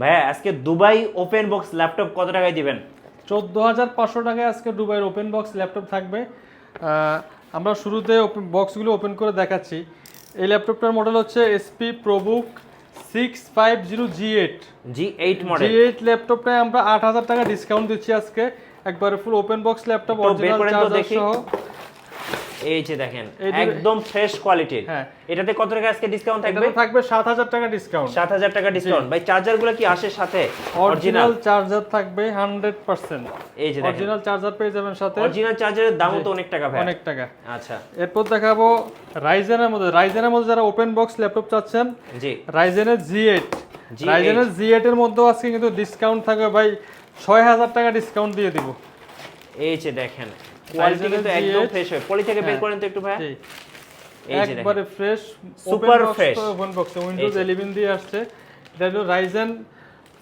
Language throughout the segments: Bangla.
ভাইয়া আজকে দুবাই ওপেন বক্স ল্যাপটপ কত টাকায় দিবেন? 14,500 টাকায় আজকে দুবাইয়ের ওপেন বক্স ল্যাপটপ থাকবে। আমরা শুরুতে বক্সগুলো ওপেন করে দেখাচ্ছি। এই ল্যাপটপটার মডেল হচ্ছে SP ProBook 650G8 G8 model. G8 ল্যাপটপটায় আমরা 8,000 টাকা ডিসকাউন্ট দিচ্ছি আজকে, একবারে ফুল open box laptop, original charger সহ। এই যে দেখেন একদম ফ্রেশ কোয়ালিটির। হ্যাঁ, এটাতে কত টাকা আজকে ডিসকাউন্ট থাকবে? এটাতে থাকবে 7,000 টাকা ডিসকাউন্ট। 7,000 টাকা ডিসকাউন্ট। ভাই চার্জারগুলো কি আসে সাথে? অরিজিনাল চার্জার থাকবে 100%। এই যে দেখেন অরিজিনাল চার্জার পেয়ে যাবেন সাথে। অরিজিনাল চার্জারের দামও তো অনেক টাকা ভাই। অনেক টাকা। আচ্ছা, এরপর দেখাবো রাইজেনের মধ্যে যারা ওপেন বক্স ল্যাপটপ চাচ্ছেন, জি রাইজেনের G8 রাইজেনের G8 এর মধ্যে আজকে কিন্তু ডিসকাউন্ট থাকবে ভাই, 6,000 টাকা ডিসকাউন্ট দিয়ে দিব। এই যে দেখেন কোয়ালিটি কিন্তু একদম ফ্রেশ হয়। পলি থেকে বের করেন তো একটু ভাই। এই যে একবারে fresh, super fresh open box Windows 11 দিয়ে আসছে। এটা হলো রাইজেন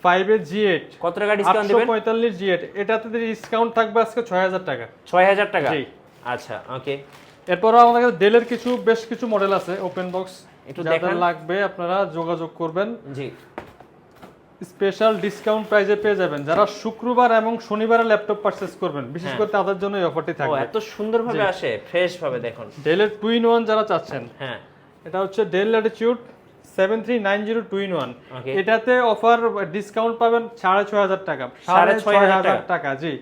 5 এর G8। কত টাকা ডিসকাউন্ট দিবেন? 845 G8, এটাতে ডিসকাউন্ট থাকবে আজকে 6,000 টাকা। 6,000 টাকা। জি আচ্ছা, ওকে। এরপরও আমাদের কাছে ডেলের বেশ কিছু মডেল আছে ওপেন বক্স, একটু যাদের দেখান। লাগবে আপনারা যোগাযোগ করবেন। জি, স্পেশাল ডিসকাউন্ট প্রাইসে পেয়ে যাবেন যারা শুক্রবার এবং শনিবারে ল্যাপটপ পারচেজ করবেন, বিশেষ করে তাদের জন্য এই অফারটি ও থাকবে। এত সুন্দরভাবে আসে, ফ্রেশ ভাবে দেখুন। ডেলের 2-in-1 যারা চাচ্ছেন, হ্যাঁ, এটা হচ্ছে ডেল ল্যাটিটিউড 7390 2-in-1। Okay. এটাতে অফার ডিসকাউন্ট পাবেন 6,500 টাকা। 6,500 টাকা। জি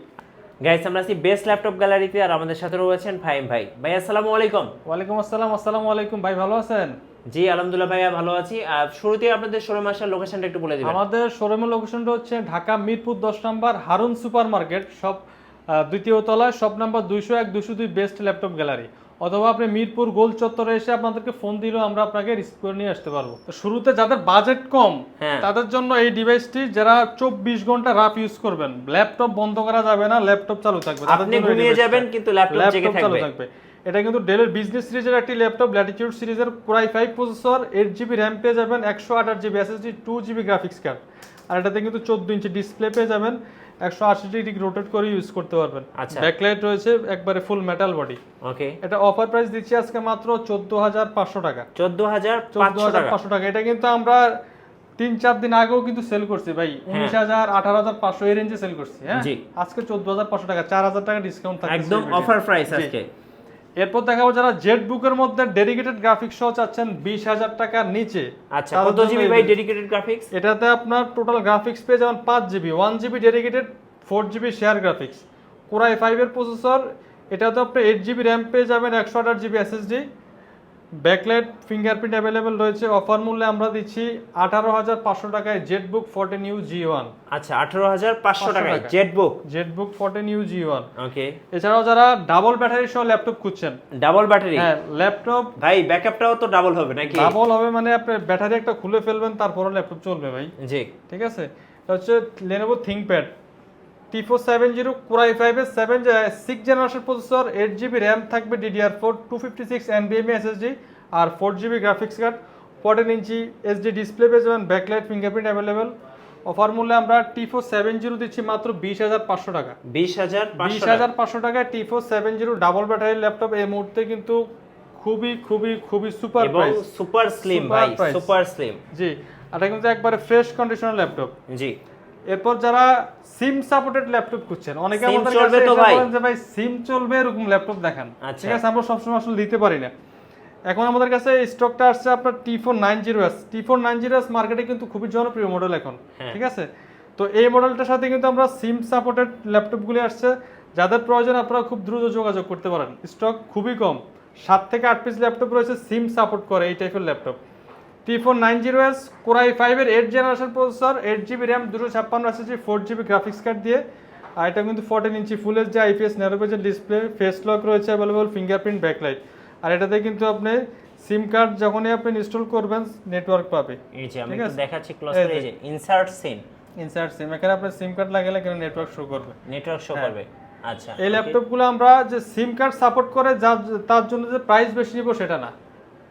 গাইস, আমরা আছি বেস্ট ল্যাপটপ গ্যালারিতে, আর আমাদের সাথে রয়েছেন ফাহিম ভাই। ভাই আসসালামু আলাইকুম। ওয়ালাইকুম আসসালাম। আসসালামু আলাইকুম ভাই, ভালো আছেন? জি আলহামদুলিল্লাহ ভাইয়া ভালো আছি। আর শুরুতেই আপনাদের শোরুম আসার লোকেশনটা একটু বলে দিবেন। আমাদের শোরুমের লোকেশনটা হচ্ছে ঢাকা মিরপুর 10 নম্বর হারুন সুপার মার্কেট শপ, দ্বিতীয় তলায়, shop number 201 202 best laptop gallery. অথবা আপনি মিরপুর গোল চত্বরে এসে আপনাদেরকে ফোন দিলেও আমরা আপনাকে রিসিভ করে নিয়ে আসতে পারবো। তো শুরুতে যাদের বাজেট কম তাদের জন্য এই ডিভাইসটি, যারা 24 ঘন্টা রাফ ইউজ করবেন, ল্যাপটপ বন্ধ করা যাবে না, ল্যাপটপ চালু থাকবে, আপনি ঘুমিয়ে যাবেন কিন্তু ল্যাপটপ জেগে চালু থাকবে। থাকবে। এটা কিন্তু ডেলের বিজনেস সিরিজের একটি ল্যাপটপ, ল্যাটিটিউড সিরিজের Core i5 processor, 8GB RAM পেয়ে যাবেন, 128GB SSD, 2GB graphics card. আর এটাতে কিন্তু 14 ইঞ্চি ডিসপ্লে পেয়ে যাবেন, 180 ডিগ্রি রোটেট করে ইউজ করতে পারবেন। আচ্ছা, ব্যাকলাইট রয়েছে, একবারে ফুল মেটাল বডি। ওকে। এটা অফার প্রাইস দিচ্ছি আজকে মাত্র 14,500 টাকা। 14,500 টাকা। এটা কিন্তু আমরা 3-4 দিন আগেও কিন্তু সেল করছি ভাই, 19,000 18,500 এই রেঞ্জে সেল করছি। হ্যাঁ, আজকে 14,500 টাকা, 4,000 টাকা ডিসকাউন্ট থাকবে, একদম অফার প্রাইস আজকে। এরপর দেখাবো যারা জেড বুকের মধ্যে ডেডিকেটেড গ্রাফিক্স সহ চাচ্ছেন 20,000 টাকার নিচে। আচ্ছা, কত জিবি ভাই ডেডিকেটেড গ্রাফিক্স? এটাতে আপনার টোটাল গ্রাফিক্স পেয়ে যাবেন 5GB, 1GB dedicated, 4GB share graphics, Core i5 এর প্রসেসর। এটাতে আপনি 8GB র্যাম পেয়ে যাবেন, 128GB SSD, backlight fingerprint available রয়েছে। অফার মূল্যে আমরা দিচ্ছি 18,500 টাকায় জেটবুক 14U G1। আচ্ছা, 18,500 টাকায় জেটবুক 14U G1। ওকে। এছাড়াও যারা ডাবল ব্যাটারি সহ ল্যাপটপ খুঁজছেন, ডাবল ব্যাটারি, হ্যাঁ ল্যাপটপ ভাই ব্যাকআপটাও তো ডাবল হবে নাকি? ডাবল হবে, মানে আপনি ব্যাটারি একটা খুলে ফেলবেন তারপরে ল্যাপটপ চলবে ভাই। জি, ঠিক আছে। এটা হচ্ছে Lenovo ThinkPad T470 Core i5 এর 6th generation processor, 8GB RAM থাকবে, DDR4, 256 NVMe SSD, আর 4GB গ্রাফিক্স কার্ড, 14 ইঞ্চি SD ডিসপ্লে পেয়ে যাবেন, ব্যাকলাইট ফিঙ্গারপ্রিন্ট অ্যাভেলেবেল। অফার মূল্যে আমরা T470 দিচ্ছি মাত্র 20,500 টাকা। 20,500 টাকায় T470 ডাবল ব্যাটারি ল্যাপটপ এই মুহূর্তে কিন্তু খুবই সুপার প্রাইস, সুপার স্লিম ভাই, সুপার স্লিম। জি, এটা কিন্তু একবারে ফ্রেশ কন্ডিশনার ল্যাপটপ। জি। এরপর যারা সিম সাপোর্টেড ল্যাপটপ খুঁজছেন, অনেকে আমাদের কাছে চলবে তো ভাই, বলেন যে ভাই সিম চলবে এরকম ল্যাপটপ দেখান। ঠিক আছে, আমরা সবসময় আসলে দিতে পারি না। এখন আমাদের কাছে স্টকটা আসছে আপনার T490S মার্কেটে কিন্তু খুবই জনপ্রিয় মডেল এখন। ঠিক আছে, তো এই মডেলটার সাথে কিন্তু আমরা সিম সাপোর্টেড ল্যাপটপগুলি আসছে, যাদের প্রয়োজন আপনারা খুব দ্রুত যোগাযোগ করতে পারেন। স্টক খুবই কম, 7 থেকে 8 পিস ল্যাপটপ রয়েছে সিম সাপোর্ট করে এই টাইপের ল্যাপটপ। T490S Core i5 এর 8th generation processor, 8GB RAM, 256 SSD, 4GB graphics card দিয়ে। আর এটা কিন্তু 14 ইঞ্চি ফুল HD IPS ন্যারো পেজের ডিসপ্লে, ফেস লক রয়েছে অ্যাভেলেবল, ফিঙ্গারপ্রিন্ট, ব্যাকলাইট। আর এটাতে কিন্তু আপনি সিম কার্ড যখনই আপনি ইনস্টল করবেন নেটওয়ার্ক পাবে। এই যে আমি একটু দেখাচ্ছি ক্লোজ করে, এই যে ইনসার্ট সিম, এখানে আপনার সিম কার্ড লাগালে কেন নেটওয়ার্ক শো করবে, করবে। আচ্ছা, এই ল্যাপটপগুলো আমরা যে সিম কার্ড সাপোর্ট করে তার জন্য যে প্রাইস বেশি নিব সেটা না,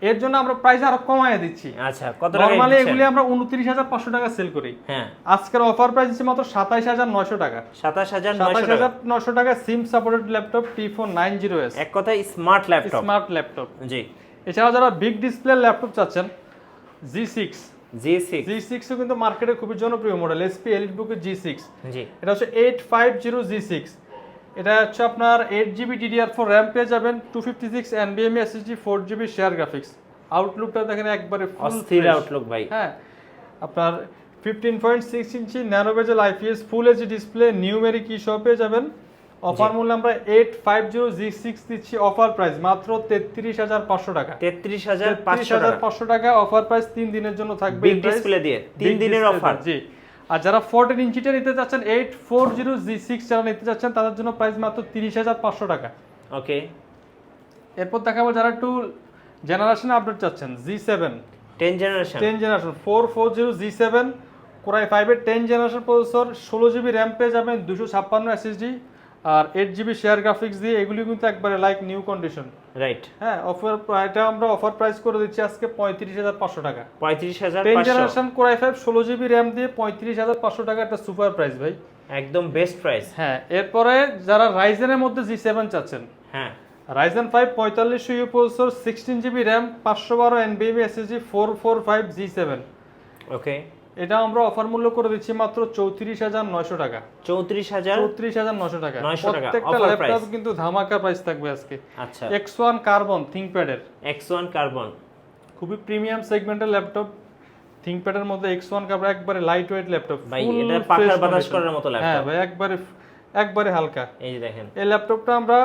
এর জন্য আমরা প্রাইস আরো কমায় দিচ্ছি। আচ্ছা, কত টাকা? নরমালি এগুলি আমরা 29,500 টাকা সেল করি। হ্যাঁ, আজকের অফার প্রাইস দিচ্ছি মাত্র 27,900 টাকা। 27,900 টাকা সিম সাপোর্টেড ল্যাপটপ T490S, এক কথায় স্মার্ট ল্যাপটপ। ল্যাপটপ। জি। এছাড়াও যারা বিগ ডিসপ্লে ল্যাপটপ চাচ্ছেন, G6 G6 ও কিন্তু মার্কেটে খুবই জনপ্রিয় মডেল এসপি এলিটবুক এর G6 জি এটা হচ্ছে 850 G6 এটা হচ্ছে আপনার 8GB DDR4 RAM পেয়ে যাবেন 256 NVMe SSD 4GB share graphics আউটলুকটা দেখেন একবারে ফুল অস্থির আউটলুক ভাই হ্যাঁ আপনার 15.6 ইঞ্চি nano bezel IPS full HD display numeric key সব পেয়ে যাবেন অফার মূল্য আমরা 850 G6 দিচ্ছি অফার প্রাইস মাত্র 33500 টাকা 33500 টাকা অফার প্রাইস 3 দিনের জন্য থাকবে বিগ ডিসপ্লে দিয়ে 3 দিনের অফার জি আর যারা 14 ইঞ্চিটা নিতে যাচ্ছেন 840 G6 যারা নিতে যাচ্ছেন তাদের জন্য প্রাইস মাত্র 30500 টাকা ওকে এরপর দেখাবো যারা একটু জেনারেশন আপডেট চাচ্ছেন G7 10 generation 440 G7 Core i5 এর 10 জেনারেশন প্রসেসর 16GB RAM পেয়ে যাবেন 256 SSD আর 8GB শেয়ার গ্রাফিক্স দিয়ে এগুলি কিন্তু একবারে লাইক নিউ কন্ডিশন রাইট হ্যাঁ অফার এটা আমরা অফার প্রাইস করে দিচ্ছি আজকে 35500 টাকা 35500 10 generation Core i5 16GB RAM দিয়ে 35500 টাকা একটা সুপার প্রাইস ভাই একদম বেস্ট প্রাইস হ্যাঁ এরপরে যারা রাইজেনের মধ্যে G7 চাচ্ছেন হ্যাঁ Ryzen 5 4500 processor 16GB RAM 512 NVMe SSD 445 G7 ওকে এটা আমরা অফার মূল্য করে দিচ্ছি মাত্র 34900 টাকা 34900 টাকা 900 টাকা প্রত্যেকটা অফার ল্যাপটপ প্রাইস কিন্তু ধামাকা প্রাইস থাকবে আজকে আচ্ছা X1 কার্বন থিংকপ্যাড এর X1 কার্বন খুবই প্রিমিয়াম সেগমেন্টের ল্যাপটপ থিংকপ্যাড এর মধ্যে X1 কার্বন একবারে লাইট ওয়েট ল্যাপটপ ভাই এটা পাখার বাতাস করার মতো হ্যাঁ ল্যাপটপ ভাই একবারে হালকা এই যে দেখেন এই ল্যাপটপটা আমরা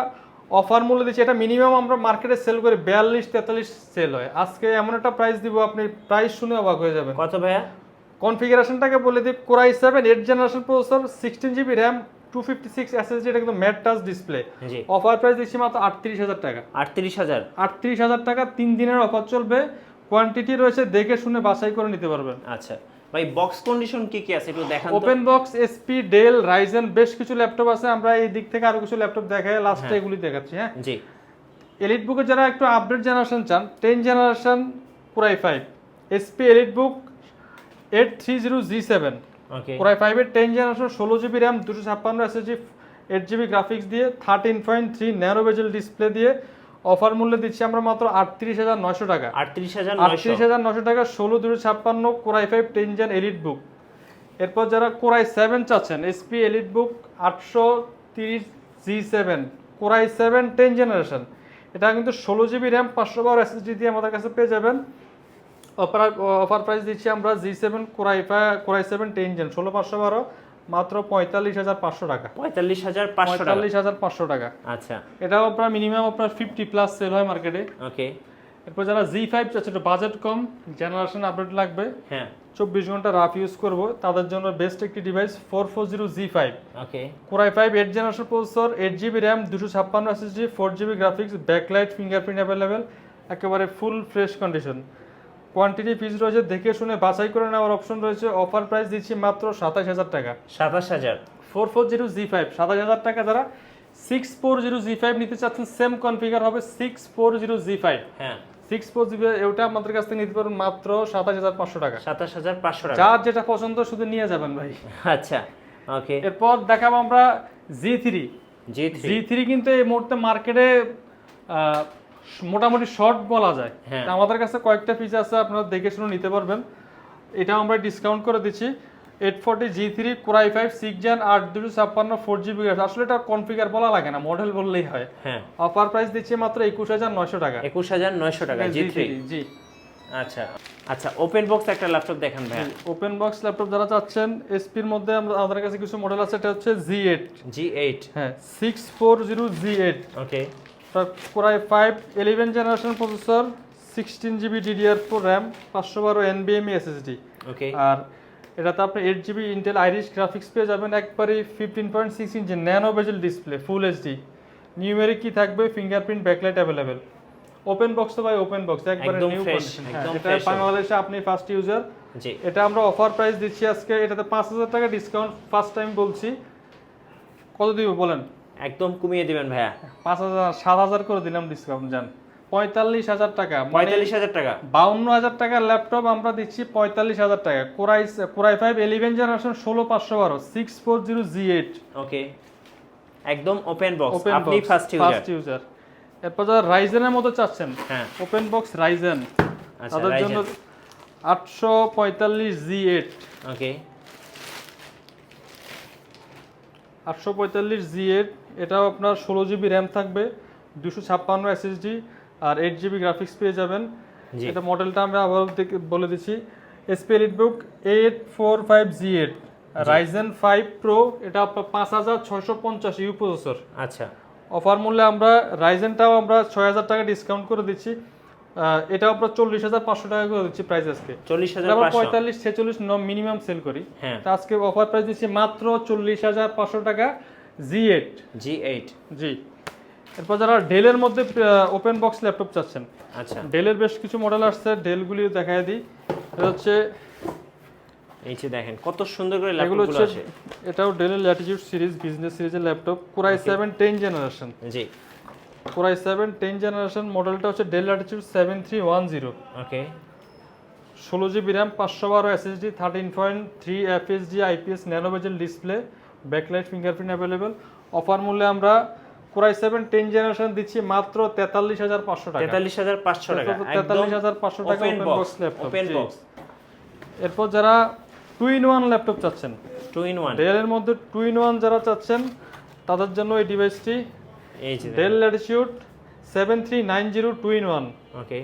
অফার মূল্য দিচ্ছি এটা মিনিমাম আমরা মার্কেটে সেল করে 42-43 সেল হয় আজকে এমন একটা প্রাইস দিব আপনি প্রাইস শুনে অবাক হয়ে যাবেন কত ভাইয়া কনফিগারেশনটাকে বলে দিই Core i7 8 generation processor 16GB RAM 256 SSD এটা কিন্তু ম্যাট টাচ ডিসপ্লে জি অফার প্রাইস দিচ্ছি মাত্র 38000 টাকা 38000 টাকা 3 দিনের অফার চলবে কোয়ান্টিটি রয়েছে দেখে শুনে বাছাই করে নিতে পারবেন আচ্ছা ভাই বক্স কন্ডিশন কি কি আছে একটু দেখান তো open box SP Dell Ryzen বেশ কিছু ল্যাপটপ আছে আমরা এই দিক থেকে আরো কিছু ল্যাপটপ দেখাই লাস্টে এগুলি দেখাচ্ছি হ্যাঁ জি এলিটবুকে যারা একটু আপডেট জেনারেশন চান 10 generation Core i5 SP EliteBook 830 G7 ওকে Core i5 এর 10 generation 16GB RAM 256 SSD 8GB graphics দিয়ে 13.3 ন্যানো বেজেল ডিসপ্লে দিয়ে অফার মূল্য দিচ্ছি আমরা মাত্র 38900 টাকা 38900 টাকা 16256 Core i5 10 জেন এলিটবুক এরপর যারা Core i7 চাচ্ছেন SP EliteBook 830 G7 Core i7 10 generation এটা কিন্তু 16GB RAM 512 SSD দিয়ে আমাদের কাছে পেয়ে যাবেন অফার প্রাইস দিচ্ছি আমরা G7 Core i7 10 জেন 16512 মাত্র 45500 টাকা 45500 টাকা আচ্ছা এটাও আপনার মিনিমাম আপনার 50 প্লাস সেল হয় মার্কেটে ওকে এরপর যারা G5 চাচ্ছে একটু বাজেট কম জেনারেশন আপডেট লাগবে হ্যাঁ 24 ঘন্টা রাফ ইউজ করব তাদের জন্য বেস্ট একটি device 440 G5 okay Core i5 8 generation processor 8GB RAM 256 SSD 4GB graphics backlight fingerprint available একেবারে full fresh condition quantity piece রয়েছে দেখে শুনে বাছাই করে নেওয়ার অপশন রয়েছে অফার প্রাইস দিচ্ছি মাত্র 27000 টাকা 27000 440 G5 27000 টাকা যারা 640 G5 নিতে চাচ্ছেন সেম কনফিগার হবে 640 G5 হ্যাঁ 640 G5 এটা আমাদের কাছ থেকে নিতে পারবেন মাত্র 27500 টাকা 27500 টাকা যার যেটা পছন্দ শুধু নিয়ে যাবেন ভাই আচ্ছা ওকে এরপর দেখাবো আমরা G3 কিন্তু এই মুহূর্তে মার্কেটে মোটামুটি শর্ট বলা যায় হ্যাঁ। আমাদের কাছে কয়েকটা পিস আছে আপনারা দেখে শুনে নিতে পারবেন এটাও আমরা ডিসকাউন্ট করে দিচ্ছি 840 G3 Core i5 6 Gen 8256 4GB আসলে এটা কনফিগার বলা লাগে না মডেল বললেই হয় হ্যাঁ অফার প্রাইস দিচ্ছি মাত্র 21900 টাকা 21900 টাকা G3 জি আচ্ছা আচ্ছা ওপেন বক্স একটা ল্যাপটপ দেখান ভাই ওপেন বক্স ল্যাপটপ যারা চাচ্ছেন এসপির মধ্যে আমাদের কাছে কিছু মডেল আছে এটা হচ্ছে G8 হ্যাঁ 640 G8 ওকে Core i5 11 generation processor 16GB DDR4 RAM 512 NVMe SSD ওকে আর এটাতে আপনি 8GB Intel Iris গ্রাফিক্স পেয়ে যাবেন একবারে 15.6 ইঞ্চি nano bezel display full HD numeric key থাকবে fingerprint backlight available open box তো ভাই ওপেন বক্স একবারে নিউ কন্ডিশন এটা বাংলাদেশে আপনি ফার্স্ট ইউজার জি এটা আমরা অফার প্রাইস দিচ্ছি আজকে এটাতে 5000 টাকা ডিসকাউন্ট ফার্স্ট টাইম বলছি কত দিব বলেন একদম কমিয়ে দিবেন ভাইয়া 7000 করে দিলাম ডিসকাউন্ট জান 45000 টাকা 45000 টাকা 52000 টাকার ল্যাপটপ আমরা দিচ্ছি 45000 টাকা Core i5 11 জেনারেশন 16512 640 G8 ওকে একদম ওপেন বক্স আপনি ফার্স্ট ইউজার এরপর যারা রাইজেনের মতো চাচ্ছেন হ্যাঁ ওপেন বক্স রাইজেন তাদের জন্য 845 Z8 ওকে 845 Z8 এটাও আপনার 16 GB র্যাম থাকবে, 256 SSD আর 8 GB গ্রাফিক্স পেয়ে যাবেন। জি এটা মডেলটা আমরা আবার বলে দিচ্ছি, SP EliteBook 845 Z8 Ryzen 5 Pro, এটা আপনার 5650 ইউ প্রসেসর। আচ্ছা অফার মূল্যে আমরা রাইজেনটাও আমরা 6000 টাকা ডিসকাউন্ট করে দিচ্ছি, এটাও আমরা 40500 টাকা করে দিচ্ছি প্রাইস আজকে। 40500 45 46 মিনিমাম সেল করি, হ্যাঁ তো আজকে অফার প্রাইস দিচ্ছি মাত্র 40500 টাকা Z8। জি এরপর যারা ডেলের মধ্যে ওপেন বক্স ল্যাপটপ চাচ্ছেন, আচ্ছা ডেলের বেশ কিছু মডেল আসছে, ডেলগুলি দেখায় দিই। এটা হচ্ছে এই যে দেখেন কত সুন্দর করে এগুলো ল্যাপটপগুলো হচ্ছে, আসে। এটাও ডেলের ল্যাটিটিউড সিরিজ বিজনেস সিরিজের ল্যাপটপ, Core i7 10 জেনারেশন। জি Core i7 10 জেনারেশন মডেলটা হচ্ছে ডেল ল্যাটিটিউড 7310, ওকে 16 GB RAM, 512 SSD, 13.3 FHD IPS nano bezel display, backlight fingerprint available. Offer মূল্যে আমরা Core i7 10 জেনারেশন দিচ্ছি মাত্র 43500 টাকা। 43500 টাকা, একদম 43500 টাকা open open box box laptop. Open box. এরপর যারা 2-in-1 ল্যাপটপ চাচ্ছেন, 2-in-1 ডেলের মধ্যে 2-in-1 যারা চাচ্ছেন তাদের জন্য এই ডিভাইসটি, এই যে ডেল ল্যাটিটিউড 7390 2-in-1। ওকে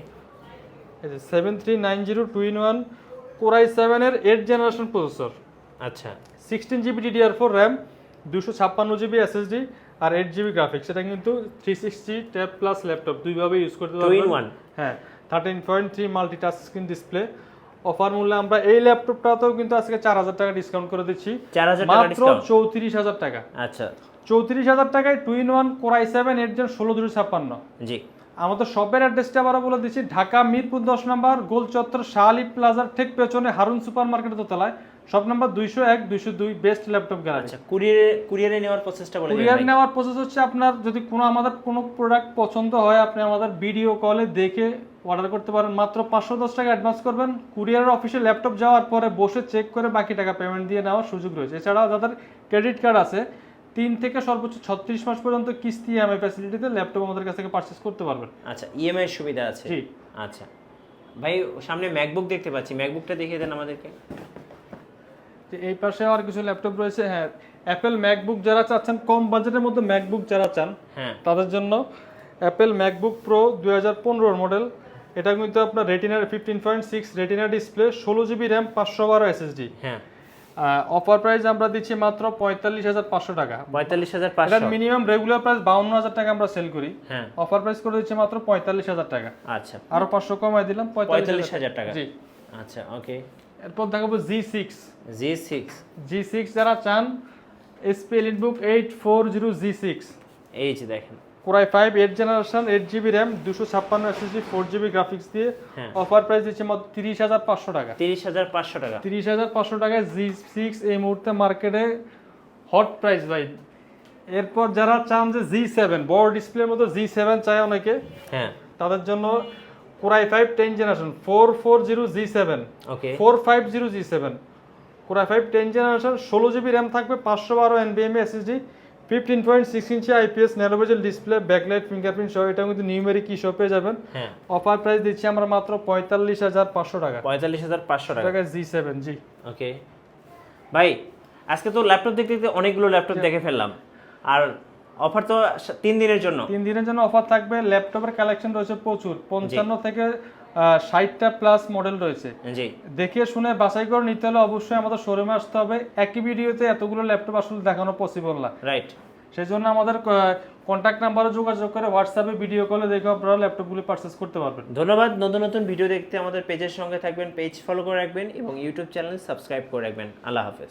এই যে 7390 2-in-1 Core i7 এর 8 জেনারেশন প্রসেসর, আচ্ছা 16 GB DDR4 RAM, 256 GB SSD আর 8 GB গ্রাফিক্স। এটা কিন্তু 360 ট্যাব প্লাস ল্যাপটপ দুইভাবে ইউজ করতে পারবেন। 2-in-1 হ্যাঁ 13.3 multi touch screen display. Offer মূল্যে আমরা এই ল্যাপটপটাতেও কিন্তু আজকে 4000 টাকা ডিসকাউন্ট করে দিচ্ছি, 4000 টাকা মাত্র ডিসকাউন্ট। 34000 টাকা। আচ্ছা 34000 টাকায় 2-in-1 Core i7 8 Gen 16 জি আমাদের শপের অ্যাড্রেসটা আবারও বলে দিচ্ছি, ঢাকা মিরপুর 10 নম্বর গোল চত্বর শাহ আলী প্লাজার ঠিক পেছনে হারুন সুপার মার্কেটের দোতলায়, shop number 201 202 best laptop gallery. আচ্ছা কুরিয়ারে নেওয়ার প্রসেসটা বলে দিন কুরিয়ার ভাই। নেওয়ার প্রসেস হচ্ছে, আপনার যদি আমাদের কোনো প্রোডাক্ট পছন্দ হয় আপনি আমাদের ভিডিও কলে দেখে অর্ডার করতে পারেন, মাত্র 510 টাকা অ্যাডভান্স করবেন, কুরিয়ারের অফিসে ল্যাপটপ যাওয়ার পরে বসে চেক করে বাকি টাকা পেমেন্ট দিয়ে নেওয়ার সুযোগ রয়েছে। এছাড়াও যাদের ক্রেডিট কার্ড আছে 3 থেকে সর্বোচ্চ 36 মাস পর্যন্ত কিস্তি ইএমআই ফ্যাসিলিটিতে ল্যাপটপ আমাদের কাছ থেকে পারচেজ করতে পারবেন। আচ্ছা ইএমআই সুবিধা আছে। জি আচ্ছা ভাই সামনে ম্যাকবুক দেখতে পাচ্ছি, ম্যাকবুকটা দেখিয়ে দেন আমাদেরকে। এই পাশে আর কিছু ল্যাপটপ রয়েছে, হ্যাঁ অ্যাপেল ম্যাকবুক যারা চাচ্ছেন, কম বাজেটের মধ্যে ম্যাকবুক যারা চান হ্যাঁ তাদের জন্য অ্যাপেল ম্যাকবুক প্রো 2015 মডেল। এটা কিন্তু আপনার রেটিনার 15.6 retina display, 16 GB RAM, 512 SSD। হ্যাঁ অফার প্রাইস আমরা দিচ্ছি মাত্র 45500 টাকা। 45500 এটার মিনিমাম রেগুলার প্রাইস 52000 টাকা আমরা সেল করি, হ্যাঁ অফার প্রাইস করে দিচ্ছি মাত্র 45000 টাকা। আচ্ছা আরো 500 কমাই দিলাম 45000 টাকা। জি আচ্ছা ওকে এরপর দেখাবো G6 G6 যারা চান, SP EliteBook 840 G6, এই যে দেখেন Core i5 8 generation, 8 GB RAM, 256 SSD, 4 GB graphics দিয়ে হ্যাঁ অফার প্রাইস দিচ্ছে মাত্র 30500 টাকা। 30500 টাকা। 30500 টাকায় G6 এই মুহূর্তে মার্কেটে হট প্রাইস ভাই। এরপর যারা চান যে G7 বড় ডিসপ্লের মতো G7 চায় অনেকে, হ্যাঁ তাদের জন্য Core i5 10 জেনারেশন 440 G7, ওকে 450 G7, Core i5 10 generation, 16 GB RAM থাকবে, 512 NVMe SSD, 15.6 ইঞ্চি IPS nano bezel display, backlight fingerprint সহ। এটা কিন্তু নিউমেরিক কি শপে যাবেন। হ্যাঁ অফার প্রাইস দিচ্ছি আমরা মাত্র 45500 টাকা। 45500 টাকা। টাকা G7 জি। ওকে ভাই আজকে তো ল্যাপটপ দেখতে দেখতে অনেকগুলো ল্যাপটপ দেখে ফেললাম, আর অফার তো 3 দিনের জন্য। 3 দিনের জন্য অফার থাকবে। ল্যাপটপের কালেকশন রয়েছে প্রচুর, 55 থেকে 60টা প্লাস মডেল রয়েছে। জি দেখে শুনে বাছাই করে নিতে হলে অবশ্যই আমাদের শোরুমে আসতে হবে। একই ভিডিওতে এতগুলো ল্যাপটপ আসলে দেখানো পসিবল না, রাইট। সেজন্য আমাদের কন্ট্যাক্ট নাম্বারে যোগাযোগ করে হোয়াটসঅ্যাপে ভিডিও কলে দেখে আপনারা ল্যাপটপগুলো পারচেজ করতে পারবেন। ধন্যবাদ। নতুন নতুন ভিডিও দেখতে আমাদের পেজের সঙ্গে থাকবেন, পেজ ফলো করে রাখবেন এবং ইউটিউব চ্যানেল সাবস্ক্রাইব করে রাখবেন। আল্লাহ হাফেজ।